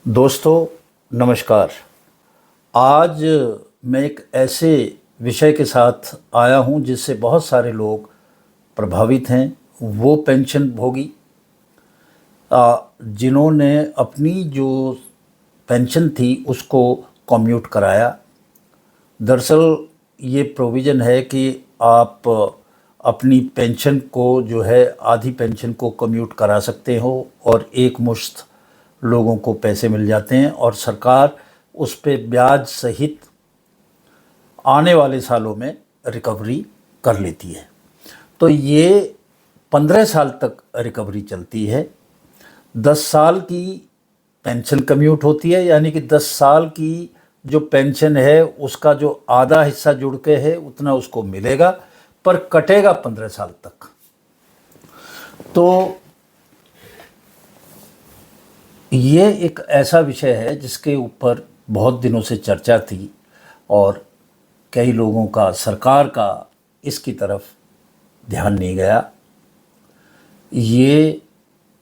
दोस्तों नमस्कार। आज मैं एक ऐसे विषय के साथ आया हूं जिससे बहुत सारे लोग प्रभावित हैं। वो पेंशन भोगी जिन्होंने अपनी जो पेंशन थी उसको कम्यूट कराया। दरअसल ये प्रोविज़न है कि आप अपनी पेंशन को जो है आधी पेंशन को कम्यूट करा सकते हो और एक मुश्त लोगों को पैसे मिल जाते हैं और सरकार उस पे ब्याज सहित आने वाले सालों में रिकवरी कर लेती है। तो ये 15 साल तक रिकवरी चलती है। 10 साल की पेंशन कम्यूट होती है, यानी कि 10 साल की जो पेंशन है उसका जो आधा हिस्सा जुड़ के है उतना उसको मिलेगा, पर कटेगा 15 साल तक। तो ये एक ऐसा विषय है जिसके ऊपर बहुत दिनों से चर्चा थी और कई लोगों का, सरकार का इसकी तरफ ध्यान नहीं गया। ये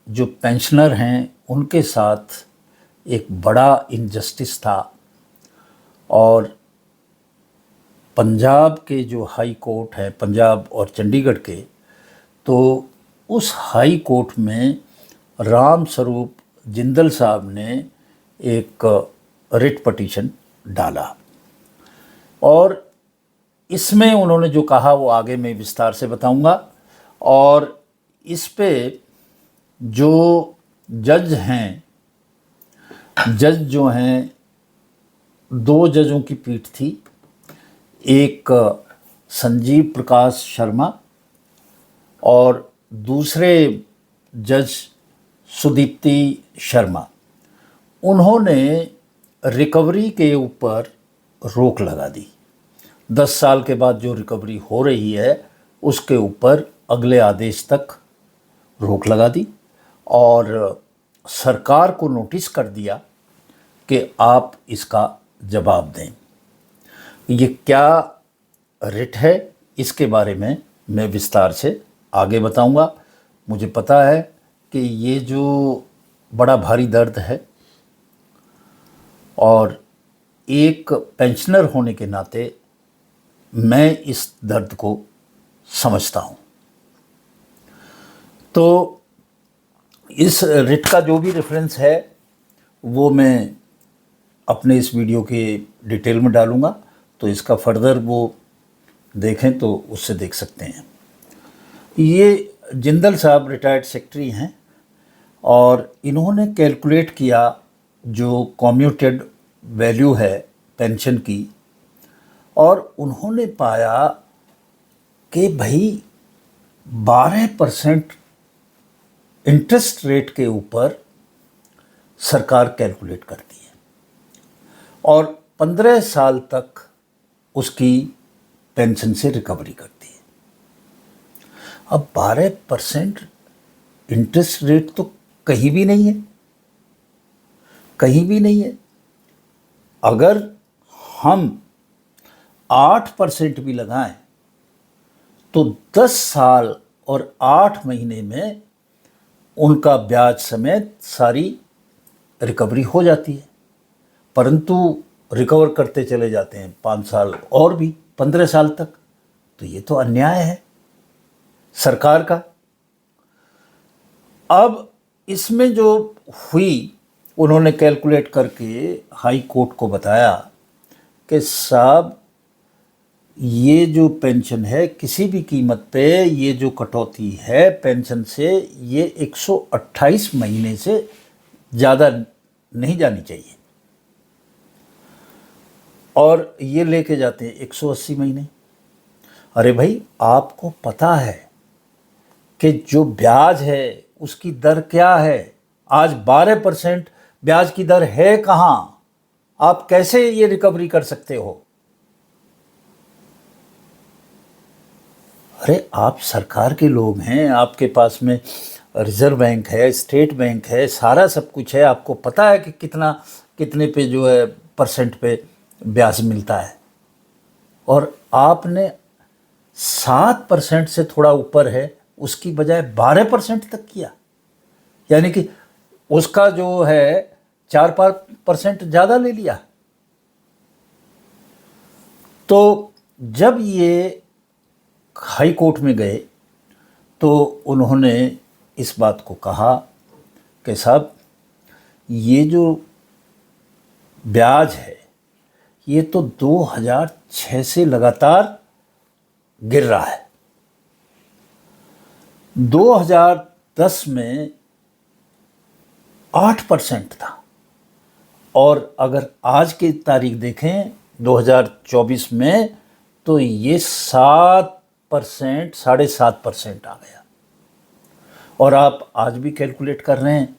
जो पेंशनर हैं उनके साथ एक बड़ा इनजस्टिस था और पंजाब के जो हाई कोर्ट है, पंजाब और चंडीगढ़ के, तो उस हाई कोर्ट में राम स्वरूप जिंदल साहब ने एक रिट पटिशन डाला और इसमें उन्होंने जो कहा वो आगे मैं विस्तार से बताऊंगा। और इस पे जो जज हैं, जज जो हैं, 2 जजों की पीठ थी। एक संजीव प्रकाश शर्मा और दूसरे जज सुदीप्ति शर्मा। उन्होंने रिकवरी के ऊपर रोक लगा दी। 10 साल के बाद जो रिकवरी हो रही है उसके ऊपर अगले आदेश तक रोक लगा दी और सरकार को नोटिस कर दिया कि आप इसका जवाब दें। ये क्या रिट है इसके बारे में मैं विस्तार से आगे बताऊंगा। मुझे पता है कि ये जो बड़ा भारी दर्द है और एक पेंशनर होने के नाते मैं इस दर्द को समझता हूँ। तो इस रिट का जो भी रेफरेंस है वो मैं अपने इस वीडियो के डिटेल में डालूँगा, तो इसका फर्दर वो देखें तो उससे देख सकते हैं। ये जिंदल साहब रिटायर्ड सेक्रेटरी हैं और इन्होंने कैलकुलेट किया जो कम्यूटेड वैल्यू है पेंशन की, और उन्होंने पाया कि भाई 12% इंटरेस्ट रेट के ऊपर सरकार कैलकुलेट करती है और 15 साल तक उसकी पेंशन से रिकवरी करती है। अब 12% इंटरेस्ट रेट तो कहीं भी नहीं है, कहीं भी नहीं है। अगर हम 8% भी लगाएं तो 10 साल और 8 महीने में उनका ब्याज समेत सारी रिकवरी हो जाती है, परंतु रिकवर करते चले जाते हैं 5 साल और भी 15 साल तक। तो ये तो अन्याय है सरकार का। अब इसमें जो हुई, उन्होंने कैलकुलेट करके हाई कोर्ट को बताया कि साहब ये जो पेंशन है किसी भी कीमत पे ये जो कटौती है पेंशन से, ये 128 महीने से ज़्यादा नहीं जानी चाहिए और ये लेके जाते हैं 180 महीने। अरे भाई, आपको पता है कि जो ब्याज है उसकी दर क्या है? आज 12% ब्याज की दर है कहाँ? आप कैसे ये रिकवरी कर सकते हो? अरे आप सरकार के लोग हैं, आपके पास में रिजर्व बैंक है, स्टेट बैंक है, सारा सब कुछ है। आपको पता है कि कितने पे जो है परसेंट पे ब्याज मिलता है, और आपने 7% से थोड़ा ऊपर है उसकी बजाय 12% तक किया। यानी कि उसका जो है 4% ज़्यादा ले लिया। तो जब ये हाई कोर्ट में गए तो उन्होंने इस बात को कहा कि साहब ये जो ब्याज है ये तो 2006 से लगातार गिर रहा है। 2010 में 8% था और अगर आज की तारीख देखें 2024 में तो ये 7%, 7.5% आ गया। और आप आज भी कैलकुलेट कर रहे हैं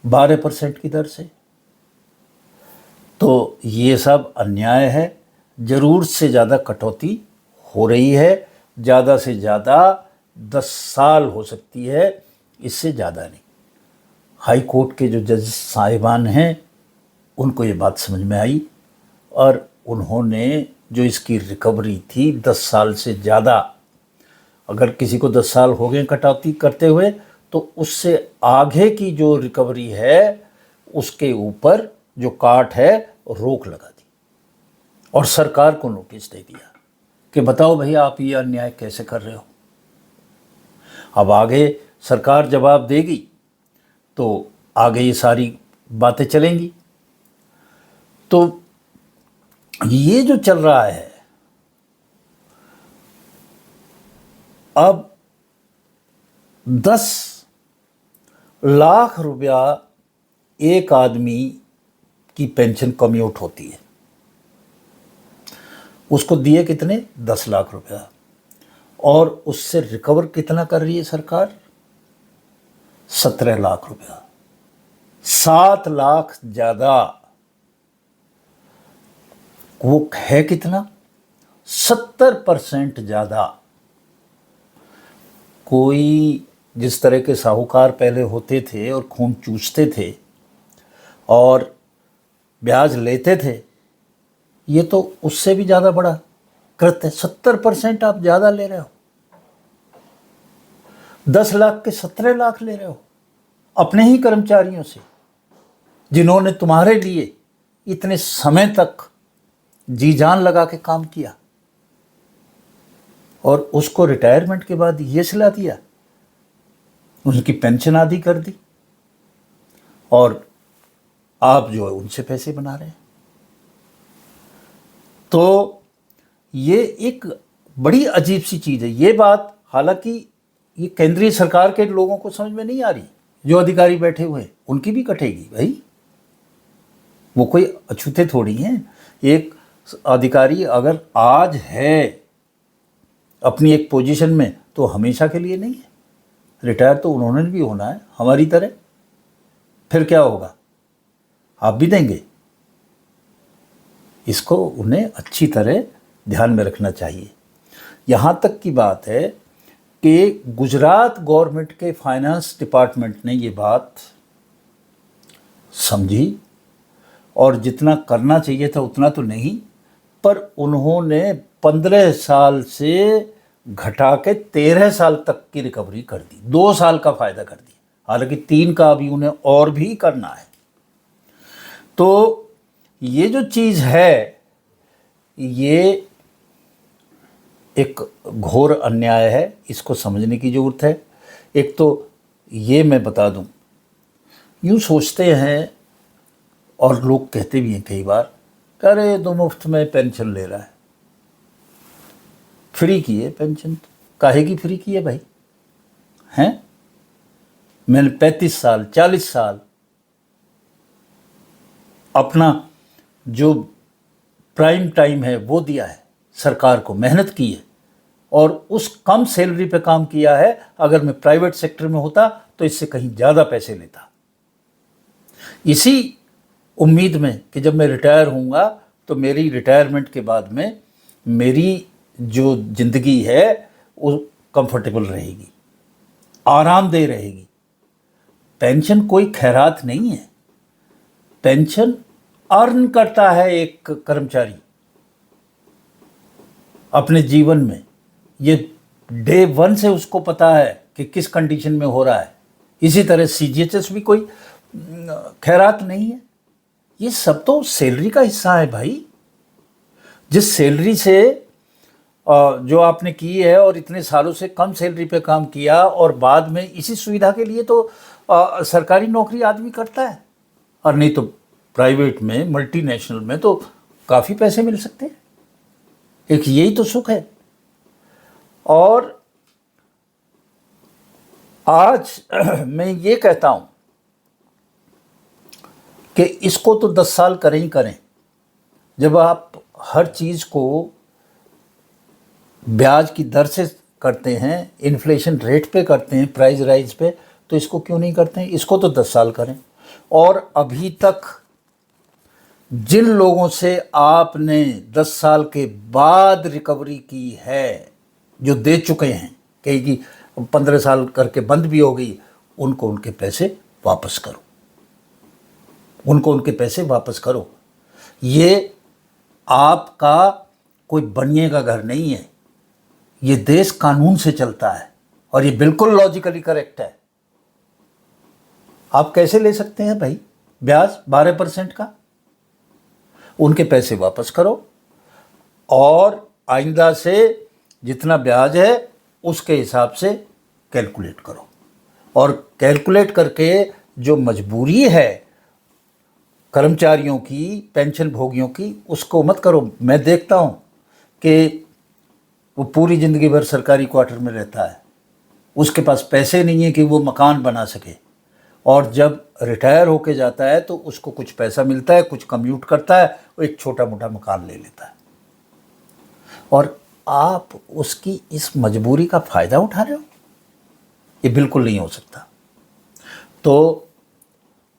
12% की दर से। तो ये सब अन्याय है। ज़रूरत से ज़्यादा कटौती हो रही है। ज़्यादा से ज़्यादा 10 साल हो सकती है, इससे ज़्यादा नहीं। हाई कोर्ट के जो जज साहिबान हैं उनको ये बात समझ में आई और उन्होंने जो इसकी रिकवरी थी 10 साल से ज़्यादा, अगर किसी को 10 साल हो गए कटौती करते हुए, तो उससे आगे की जो रिकवरी है उसके ऊपर जो काट है रोक लगा दी और सरकार को नोटिस दे दिया कि बताओ भाई आप ये अन्याय कैसे कर रहे हो। अब आगे सरकार जवाब देगी तो आगे ये सारी बातें चलेंगी। तो ये जो चल रहा है अब 10 लाख रुपया एक आदमी की पेंशन कम्यूट होती है, उसको दिए कितने 10 लाख रुपया, और उससे रिकवर कितना कर रही है सरकार 17 लाख रुपया। 7 लाख ज़्यादा, वो है कितना 70% ज़्यादा। कोई जिस तरह के साहूकार पहले होते थे और खून चूसते थे और ब्याज लेते थे, ये तो उससे भी ज़्यादा बड़ा करते। 70% आप ज़्यादा ले रहे हो। 10 लाख के 17 लाख ले रहे हो अपने ही कर्मचारियों से, जिन्होंने तुम्हारे लिए इतने समय तक जी जान लगा के काम किया, और उसको रिटायरमेंट के बाद ये सिला दिया, उनकी पेंशन आधी कर दी और आप जो है उनसे पैसे बना रहे हैं। तो ये एक बड़ी अजीब सी चीज़ है। ये बात हालांकि ये केंद्रीय सरकार के लोगों को समझ में नहीं आ रही, जो अधिकारी बैठे हुए हैं उनकी भी कटेगी भाई, वो कोई अछूते थोड़ी हैं। एक अधिकारी अगर आज है अपनी एक पोजीशन में तो हमेशा के लिए नहीं है, रिटायर तो उन्होंने भी होना है हमारी तरह। फिर क्या होगा, आप भी देंगे। इसको उन्हें अच्छी तरह ध्यान में रखना चाहिए। यहाँ तक की बात है कि गुजरात गवर्नमेंट के फाइनेंस डिपार्टमेंट ने ये बात समझी और जितना करना चाहिए था उतना तो नहीं, पर उन्होंने 15 साल से घटा के 13 साल तक की रिकवरी कर दी, 2 साल का फ़ायदा कर दिया। हालांकि 3 का अभी उन्हें और भी करना है। तो ये जो चीज़ है ये एक घोर अन्याय है, इसको समझने की ज़रूरत है। एक तो ये मैं बता दूं, यूँ सोचते हैं और लोग कहते भी हैं कई बार, अरे तो मुफ्त में पेंशन ले रहा है। फ्री की है पेंशन, काहे की फ्री की है भाई? हैं, मैंने 35 साल 40 साल अपना जो प्राइम टाइम है वो दिया है, सरकार को मेहनत की है और उस कम सैलरी पे काम किया है। अगर मैं प्राइवेट सेक्टर में होता तो इससे कहीं ज़्यादा पैसे लेता। इसी उम्मीद में कि जब मैं रिटायर होऊंगा तो मेरी रिटायरमेंट के बाद में मेरी जो ज़िंदगी है वो कंफर्टेबल रहेगी, आरामदेह रहेगी। पेंशन कोई खैरात नहीं है। पेंशन अर्न करता है एक कर्मचारी अपने जीवन में, ये डे 1 से उसको पता है कि किस कंडीशन में हो रहा है। इसी तरह CGHS भी कोई खैरात नहीं है। ये सब तो सैलरी का हिस्सा है भाई। जिस सैलरी से जो आपने की है और इतने सालों से कम सैलरी पे काम किया, और बाद में इसी सुविधा के लिए तो सरकारी नौकरी आदमी करता है, और नहीं तो प्राइवेट में, मल्टीनेशनल में तो काफ़ी पैसे मिल सकते हैं। एक यही तो सुख है। और आज मैं ये कहता हूँ कि इसको तो 10 साल करें ही करें। जब आप हर चीज़ को ब्याज की दर से करते हैं, इन्फ्लेशन रेट पे करते हैं, प्राइस राइज पे, तो इसको क्यों नहीं करते हैं? इसको तो 10 साल करें। और अभी तक जिन लोगों से आपने 10 साल के बाद रिकवरी की है, जो दे चुके हैं, कहीं 15 साल करके बंद भी हो गई, उनको उनके पैसे वापस करो, उनको उनके पैसे वापस करो। ये आपका कोई बनिए का घर नहीं है, ये देश कानून से चलता है, और ये बिल्कुल लॉजिकली करेक्ट है। आप कैसे ले सकते हैं भाई ब्याज 12% का? उनके पैसे वापस करो, और आइंदा से जितना ब्याज है उसके हिसाब से कैलकुलेट करो, और कैलकुलेट करके जो मजबूरी है कर्मचारियों की, पेंशन भोगियों की, उसको मत करो। मैं देखता हूँ कि वो पूरी ज़िंदगी भर सरकारी क्वार्टर में रहता है, उसके पास पैसे नहीं है कि वो मकान बना सके, और जब रिटायर होके जाता है तो उसको कुछ पैसा मिलता है, कुछ कम्यूट करता है, वो एक छोटा मोटा मकान ले लेता है। और आप उसकी इस मजबूरी का फ़ायदा उठा रहे हो? ये बिल्कुल नहीं हो सकता। तो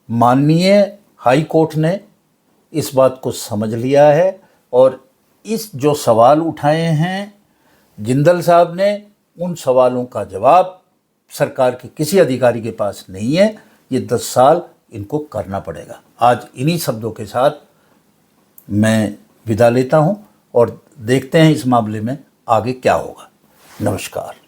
माननीय हाई कोर्ट ने इस बात को समझ लिया है, और इस जो सवाल उठाए हैं जिंदल साहब ने, उन सवालों का जवाब सरकार के किसी अधिकारी के पास नहीं है। ये 10 साल इनको करना पड़ेगा। आज इन्हीं शब्दों के साथ मैं विदा लेता हूँ, और देखते हैं इस मामले में आगे क्या होगा। नमस्कार।